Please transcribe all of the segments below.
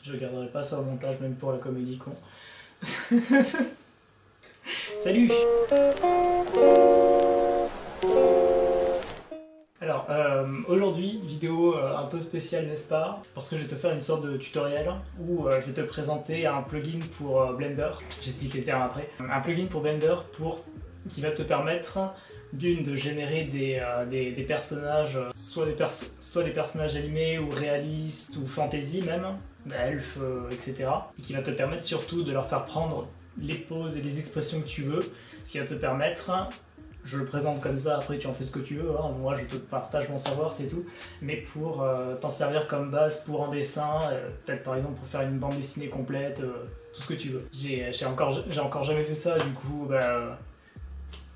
Je garderai pas ça au montage, même pour la comédie con. Salut. Alors, aujourd'hui, vidéo un peu spéciale, n'est-ce pas? Parce que je vais te faire une sorte de tutoriel où je vais te présenter un plugin pour Blender. J'explique les termes après. Un plugin pour Blender qui va te permettre de générer des personnages, soit des personnages animés ou réalistes ou fantasy même, elfes, etc. Et qui va te permettre surtout de leur faire prendre les poses et les expressions que tu veux, ce qui va te permettre, je le présente comme ça, après tu en fais ce que tu veux, hein. Moi je te partage mon savoir, c'est tout, mais pour t'en servir comme base pour un dessin, peut-être par exemple pour faire une bande dessinée complète, tout ce que tu veux. J'ai encore jamais fait ça, du coup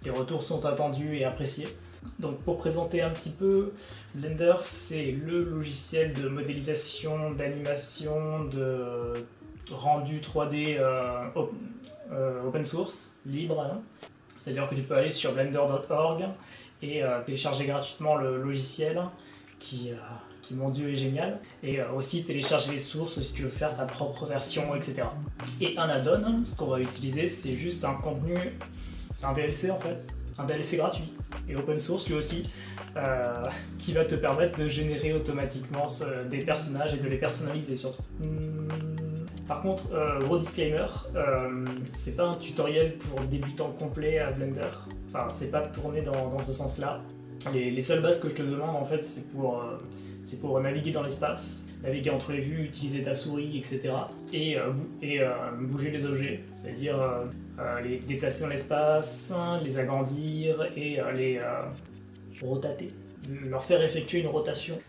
tes retours sont attendus et appréciés. Donc pour présenter un petit peu, Blender c'est le logiciel de modélisation, d'animation, de rendu 3D open source, libre, hein. C'est-à-dire que tu peux aller sur blender.org et télécharger gratuitement le logiciel qui mon dieu est génial, et aussi télécharger les sources si tu veux faire ta propre version, etc. Et un add-on, ce qu'on va utiliser, c'est juste un contenu, c'est un DLC en fait, un DLC gratuit et open source lui aussi, qui va te permettre de générer automatiquement des personnages et de les personnaliser surtout. Par contre, gros disclaimer, c'est pas un tutoriel pour débutants complets à Blender, enfin c'est pas tourné dans ce sens-là. Les seules bases que je te demande en fait c'est pour naviguer dans l'espace, naviguer entre les vues, utiliser ta souris, etc. et bouger les objets, c'est-à-dire les déplacer dans l'espace, les agrandir et les rotater. Leur faire effectuer une rotation.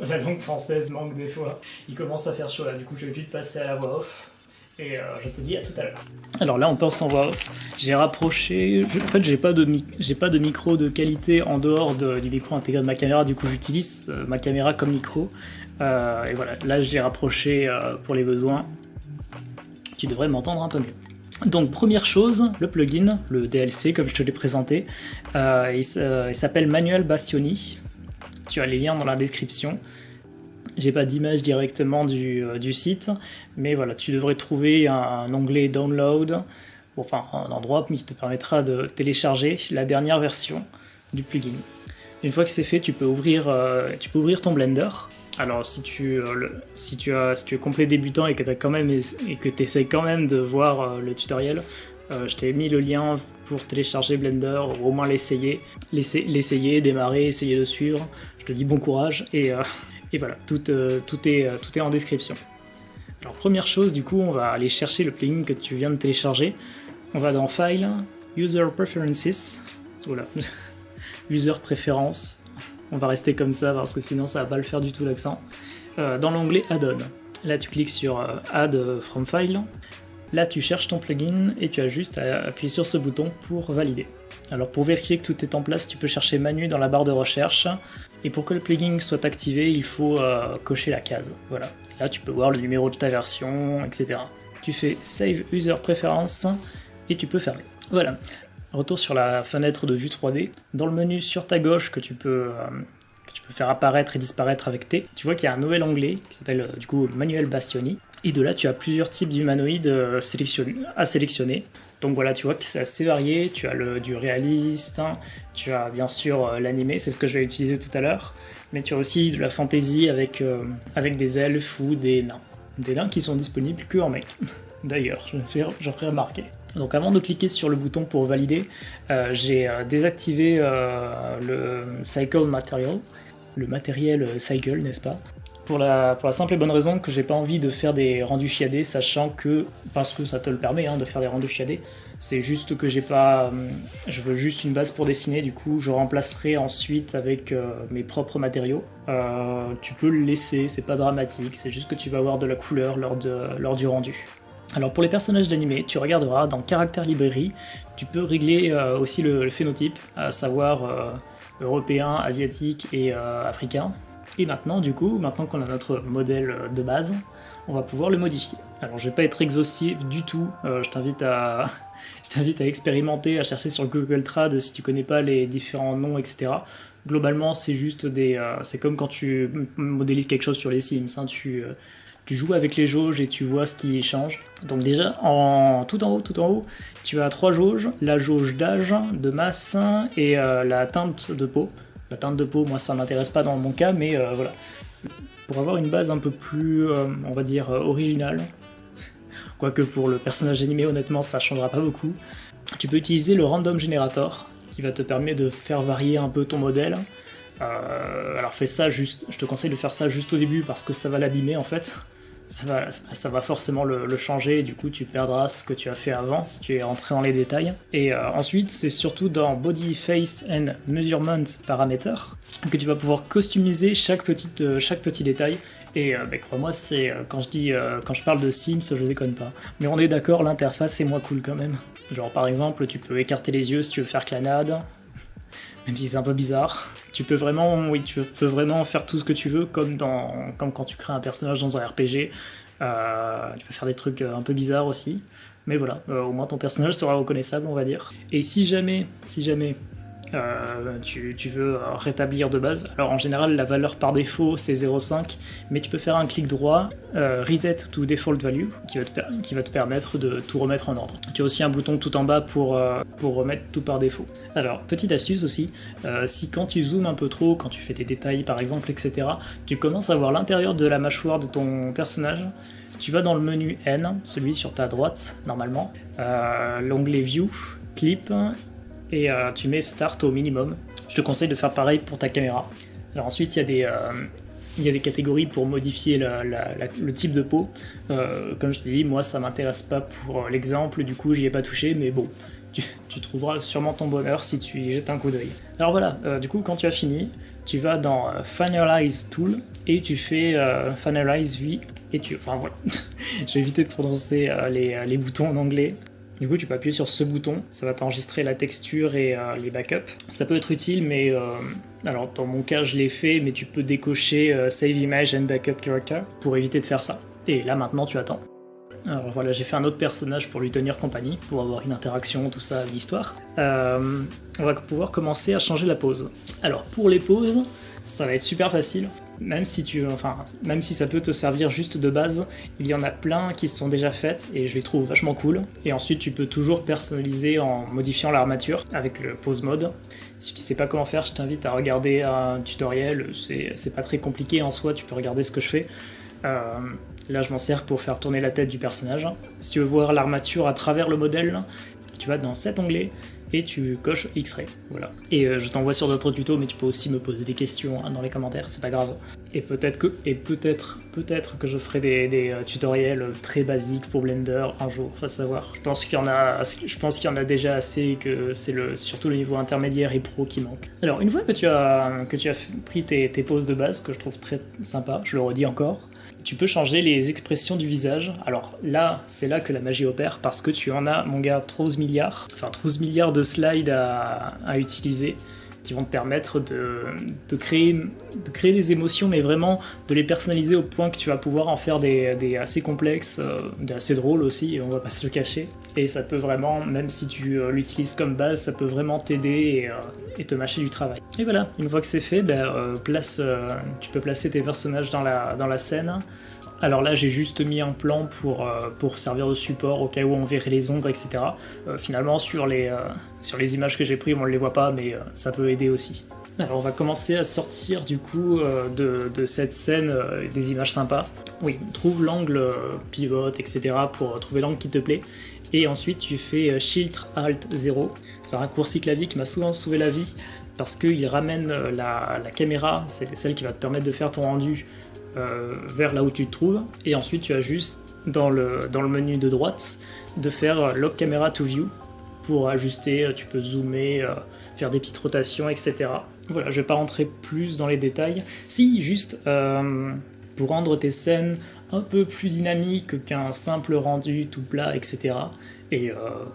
La langue française manque des fois. Il commence à faire chaud là, du coup je vais vite passer à la voix off. Et je te dis à tout à l'heure. Alors là on passe en voix off. J'ai rapproché... En fait j'ai pas de micro de qualité en dehors du micro intégré de ma caméra, du coup j'utilise ma caméra comme micro. Et voilà, là j'ai rapproché pour les besoins. Tu devrais m'entendre un peu mieux. Donc première chose, le plugin, le DLC comme je te l'ai présenté, il s'appelle Manuel Bastioni. Tu as les liens dans la description. J'ai pas d'image directement du site, mais voilà, tu devrais trouver un onglet Download, enfin un endroit qui te permettra de télécharger la dernière version du plugin. Une fois que c'est fait, tu peux ouvrir ton Blender. Alors si tu es complet débutant et que tu essaies quand même de voir le tutoriel, je t'ai mis le lien pour télécharger Blender, ou au moins l'essayer, démarrer, essayer de suivre. Je te dis bon courage et voilà, tout est en description. Alors première chose, du coup, on va aller chercher le plugin que tu viens de télécharger. On va dans File, User Preferences, voilà, User Préférences. On va rester comme ça parce que sinon ça va pas le faire du tout l'accent. Dans l'onglet Add-on, là tu cliques sur Add from File. Là tu cherches ton plugin et tu as juste à appuyer sur ce bouton pour valider. Alors pour vérifier que tout est en place, tu peux chercher Manu dans la barre de recherche. Et pour que le plugin soit activé, il faut cocher la case. Voilà. Là tu peux voir le numéro de ta version, etc. Tu fais Save User Preference et tu peux fermer. Voilà. Retour sur la fenêtre de vue 3D. Dans le menu sur ta gauche que tu peux faire apparaître et disparaître avec T, tu vois qu'il y a un nouvel onglet qui s'appelle du coup Manuel Bastioni. Et de là, tu as plusieurs types d'humanoïdes à sélectionner. Donc voilà, tu vois que c'est assez varié. Tu as du réaliste, hein, tu as bien sûr l'animé, c'est ce que je vais utiliser tout à l'heure. Mais tu as aussi de la fantasy avec des elfes ou des nains. Des nains qui sont disponibles que en mec. D'ailleurs, je ferai remarquer. Donc avant de cliquer sur le bouton pour valider, j'ai désactivé le Cycle Material, le matériel Cycle, n'est-ce pas, pour la simple et bonne raison que j'ai pas envie de faire des rendus chiadés, sachant que, parce que ça te le permet hein, de faire des rendus chiadés, c'est juste que je veux juste une base pour dessiner, du coup je remplacerai ensuite avec mes propres matériaux. Tu peux le laisser, c'est pas dramatique, c'est juste que tu vas avoir de la couleur lors du rendu. Alors pour les personnages d'animé, tu regarderas dans Character Library, tu peux régler aussi le phénotype, à savoir européen, asiatique et africain. Et maintenant qu'on a notre modèle de base, on va pouvoir le modifier. Alors je vais pas être exhaustif du tout, je t'invite à expérimenter, à chercher sur Google Trad si tu connais pas les différents noms, etc. Globalement c'est juste c'est comme quand tu modélises quelque chose sur les Sims, hein, tu joues avec les jauges et tu vois ce qui change. Donc déjà, tout en haut, tu as 3 jauges, la jauge d'âge, de masse et la teinte de peau. La teinte de peau, moi ça m'intéresse pas dans mon cas, mais voilà. Pour avoir une base un peu plus, on va dire, originale, quoique pour le personnage animé, honnêtement, ça changera pas beaucoup, tu peux utiliser le Random Generator, qui va te permettre de faire varier un peu ton modèle. Alors fais ça juste, je te conseille de faire ça juste au début parce que ça va l'abîmer en fait. Ça va forcément le changer et du coup tu perdras ce que tu as fait avant si tu es rentré dans les détails. Et ensuite c'est surtout dans Body, Face and Measurement Parameter que tu vas pouvoir customiser chaque petit détail. Et crois-moi, quand je parle de Sims, je déconne pas. Mais on est d'accord, l'interface est moins cool quand même. Genre par exemple, tu peux écarter les yeux si tu veux faire clanade, même si c'est un peu bizarre. Tu peux vraiment faire tout ce que tu veux, comme quand tu crées un personnage dans un RPG. Tu peux faire des trucs un peu bizarres aussi. Mais voilà, au moins ton personnage sera reconnaissable, on va dire. Et si jamais tu veux rétablir de base, alors en général la valeur par défaut c'est 0,5, mais tu peux faire un clic droit, Reset to Default Value, qui va te permettre de tout remettre en ordre. Tu as aussi un bouton tout en bas pour remettre tout par défaut. Alors, petite astuce aussi, si quand tu zoomes un peu trop, quand tu fais des détails par exemple, etc., tu commences à voir l'intérieur de la mâchoire de ton personnage, tu vas dans le menu N, celui sur ta droite normalement, l'onglet View, Clip, et tu mets Start au minimum. Je te conseille de faire pareil pour ta caméra. Alors ensuite, il y a des catégories pour modifier le type de peau. Comme je t'ai dit, moi ça m'intéresse pas pour l'exemple, du coup j'y ai pas touché, mais bon, tu trouveras sûrement ton bonheur si tu y jettes un coup d'œil. Alors voilà, du coup quand tu as fini, tu vas dans Finalize Tool et tu fais Finalize V et enfin voilà, j'ai évité de prononcer les boutons en anglais. Du coup, tu peux appuyer sur ce bouton, ça va t'enregistrer la texture et les backups. Ça peut être utile, mais alors dans mon cas, je l'ai fait, mais tu peux décocher Save Image and Backup Character pour éviter de faire ça. Et là, maintenant, tu attends. Alors voilà, j'ai fait un autre personnage pour lui tenir compagnie, pour avoir une interaction, tout ça, l'histoire. On va pouvoir commencer à changer la pose. Alors pour les poses, ça va être super facile. Même si ça peut te servir juste de base, il y en a plein qui sont déjà faites et je les trouve vachement cool. Et ensuite tu peux toujours personnaliser en modifiant l'armature avec le pose mode. Si tu sais pas comment faire, je t'invite à regarder un tutoriel, c'est pas très compliqué en soi, tu peux regarder ce que je fais. Là je m'en sers pour faire tourner la tête du personnage. Si tu veux voir l'armature à travers le modèle, tu vas dans cet onglet et tu coches X-Ray, voilà. Et je t'envoie sur d'autres tutos, mais tu peux aussi me poser des questions dans les commentaires, c'est pas grave. Et peut-être que je ferai des tutoriels très basiques pour Blender un jour, faut savoir. Je pense qu'il y en a déjà assez et que c'est surtout le niveau intermédiaire et pro qui manque. Alors une fois que tu as pris tes poses de base, que je trouve très sympa, je le redis encore, tu peux changer les expressions du visage. Alors là, c'est là que la magie opère, parce que tu en as, mon gars, 12 milliards de slides à utiliser, qui vont te permettre de créer des émotions, mais vraiment de les personnaliser au point que tu vas pouvoir en faire des assez complexes, des assez drôles aussi, on va pas se le cacher. Et ça peut vraiment, même si tu l'utilises comme base, ça peut vraiment t'aider et te mâcher du travail. Et voilà, une fois que c'est fait, tu peux placer tes personnages dans la scène. Alors là, j'ai juste mis un plan pour servir de support au cas où on verrait les ombres, etc. Finalement, sur les images que j'ai prises, on ne les voit pas, mais ça peut aider aussi. Alors on va commencer à sortir du coup de cette scène des images sympas. Oui, trouve l'angle pivot, etc. pour trouver l'angle qui te plaît. Et ensuite tu fais Shift Alt 0. C'est un raccourci clavier qui m'a souvent sauvé la vie parce qu'il ramène la caméra, c'est celle qui va te permettre de faire ton rendu vers là où tu te trouves. Et ensuite tu as juste dans le menu de droite de faire Lock Camera to View pour ajuster, tu peux zoomer, faire des petites rotations, etc. Voilà, je vais pas rentrer plus dans les détails. Si, juste pour rendre tes scènes un peu plus dynamiques qu'un simple rendu tout plat, etc. Et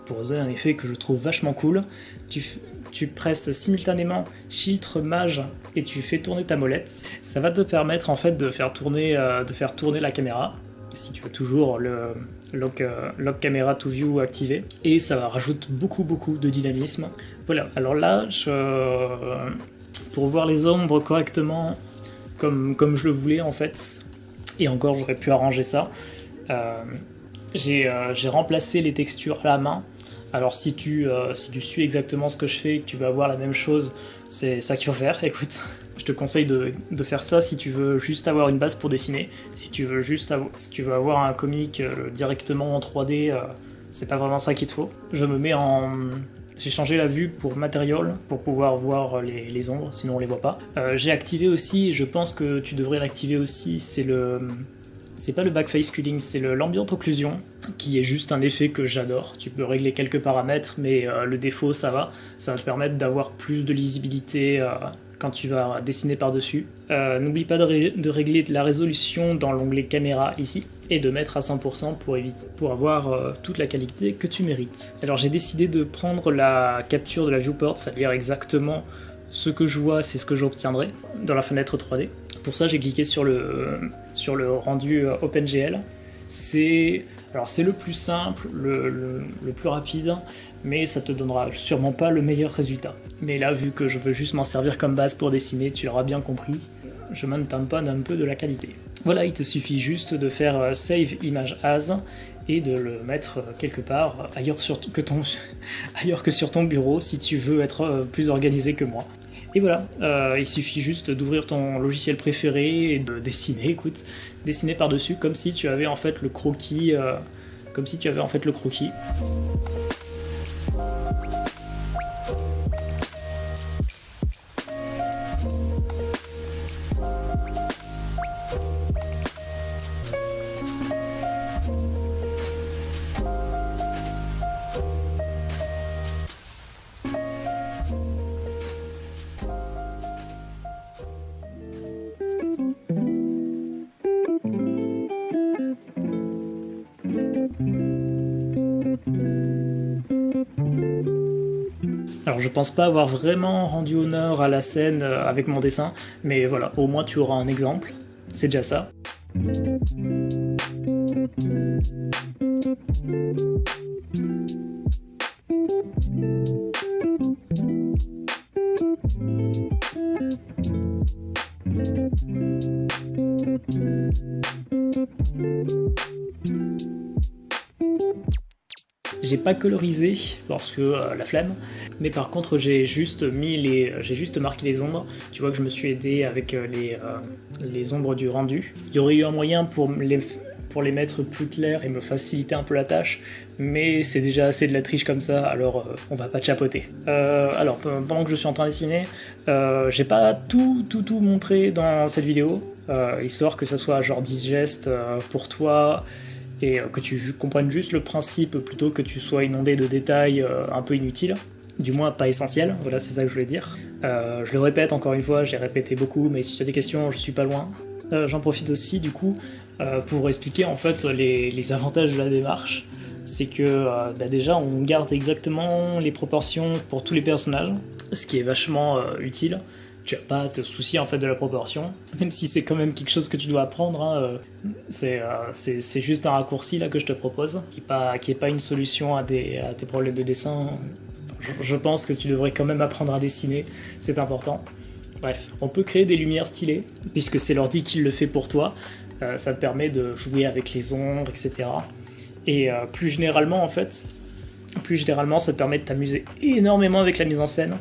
pour donner un effet que je trouve vachement cool, tu presses simultanément Shift Maj et tu fais tourner ta molette. Ça va te permettre en fait de faire tourner la caméra, si tu as toujours le Lock Camera to View activé, et ça rajoute beaucoup de dynamisme. Voilà, alors là, pour voir les ombres correctement, comme je le voulais en fait, Et encore, j'aurais pu arranger ça. J'ai remplacé les textures à la main. Alors si tu suis exactement ce que je fais et que tu veux avoir la même chose, c'est ça qu'il faut faire, écoute. Je te conseille de faire ça si tu veux juste avoir une base pour dessiner. Si tu veux avoir un comic directement en 3D, c'est pas vraiment ça qu'il te faut. J'ai changé la vue pour Material pour pouvoir voir les ombres, sinon on les voit pas. J'ai activé aussi, je pense que tu devrais l'activer aussi, c'est pas le backface culling, c'est l'ambient occlusion, qui est juste un effet que j'adore. Tu peux régler quelques paramètres, mais le défaut, ça va. Ça va te permettre d'avoir plus de lisibilité quand tu vas dessiner par-dessus. N'oublie pas de régler la résolution dans l'onglet caméra ici, et de mettre à 100% pour avoir toute la qualité que tu mérites. Alors j'ai décidé de prendre la capture de la viewport, c'est-à-dire exactement ce que je vois, c'est ce que j'obtiendrai dans la fenêtre 3D. Pour ça, j'ai cliqué sur le rendu OpenGL. C'est le plus simple, le plus rapide, mais ça te donnera sûrement pas le meilleur résultat. Mais là, vu que je veux juste m'en servir comme base pour dessiner, tu l'auras bien compris, je m'entamponne un peu de la qualité. Voilà, il te suffit juste de faire Save Image As et de le mettre quelque part ailleurs que sur ton bureau si tu veux être plus organisé que moi. Et voilà, il suffit juste d'ouvrir ton logiciel préféré et de dessiner, écoute, dessiner par-dessus comme si tu avais en fait le croquis, Alors je pense pas avoir vraiment rendu honneur à la scène avec mon dessin, mais voilà, au moins tu auras un exemple, c'est déjà ça. J'ai pas colorisé parce que la flemme, mais par contre j'ai juste marqué les ombres. Tu vois que je me suis aidé avec les ombres du rendu. Il y aurait eu un moyen pour les mettre plus clairs et me faciliter un peu la tâche, mais c'est déjà assez de la triche comme ça, alors on va pas chapoter. Alors pendant que je suis en train de dessiner, j'ai pas tout montré dans cette vidéo, histoire que ça soit genre digeste pour toi, et que tu comprennes juste le principe plutôt que tu sois inondé de détails un peu inutiles, du moins pas essentiels, voilà, c'est ça que je voulais dire. Je le répète encore une fois, j'ai répété beaucoup, mais si tu as des questions, je suis pas loin. J'en profite aussi du coup pour expliquer en fait les avantages de la démarche. C'est que déjà on garde exactement les proportions pour tous les personnages, ce qui est vachement utile. Tu vas pas à te soucier en fait de la proportion, même si c'est quand même quelque chose que tu dois apprendre, hein, c'est juste un raccourci là que je te propose, qui est pas une solution à tes problèmes de dessin. Je pense que tu devrais quand même apprendre à dessiner, c'est important. Bref, on peut créer des lumières stylées, puisque c'est l'ordi qui le fait pour toi, ça te permet de jouer avec les ombres, etc. Et plus généralement, ça te permet de t'amuser énormément avec la mise en scène.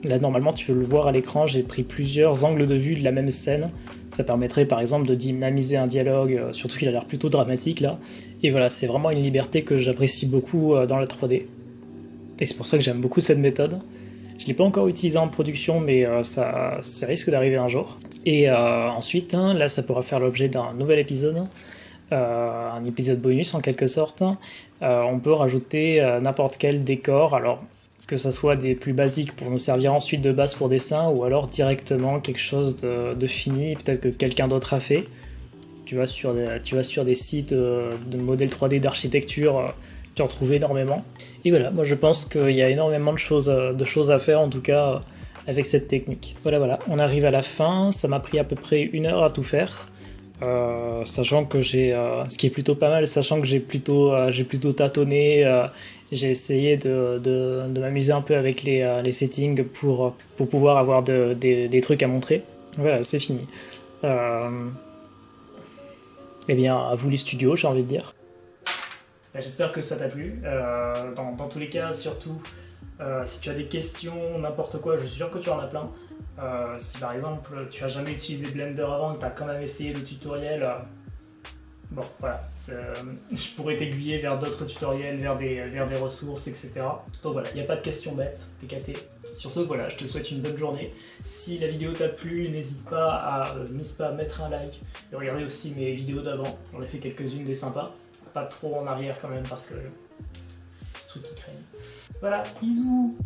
Là, normalement, tu peux le voir à l'écran, j'ai pris plusieurs angles de vue de la même scène. Ça permettrait, par exemple, de dynamiser un dialogue, surtout qu'il a l'air plutôt dramatique, là. Et voilà, c'est vraiment une liberté que j'apprécie beaucoup dans la 3D. Et c'est pour ça que j'aime beaucoup cette méthode. Je ne l'ai pas encore utilisée en production, mais ça risque d'arriver un jour. Et ensuite, hein, là, ça pourra faire l'objet d'un nouvel épisode, un épisode bonus en quelque sorte. On peut rajouter n'importe quel décor, alors que ça soit des plus basiques pour nous servir ensuite de base pour dessin, ou alors directement quelque chose de fini, peut-être que quelqu'un d'autre a fait. Tu vas sur des sites de modèles 3D d'architecture, tu en trouves énormément. Et voilà, moi je pense qu'il y a énormément de choses à faire en tout cas avec cette technique. Voilà, on arrive à la fin, ça m'a pris à peu près 1 heure à tout faire. Sachant que ce qui est plutôt pas mal, sachant que j'ai plutôt tâtonné, j'ai essayé de m'amuser un peu avec les settings pour pouvoir avoir des trucs à montrer. Voilà, c'est fini. Eh bien, à vous les studios, j'ai envie de dire. J'espère que ça t'a plu. Dans tous les cas, surtout, si tu as des questions, n'importe quoi, je suis sûr que tu en as plein. Si par exemple tu as jamais utilisé Blender avant et que tu as quand même essayé le tutoriel, bon voilà, je pourrais t'aiguiller vers d'autres tutoriels, vers des ressources, etc. Donc voilà, il n'y a pas de questions bêtes, t'es capté. Sur ce, voilà, je te souhaite une bonne journée. Si la vidéo t'a plu, n'hésite pas à mettre un like et regarder aussi mes vidéos d'avant. J'en ai fait quelques-unes des sympas. Pas trop en arrière quand même parce que ce truc qui craigne. Voilà, bisous.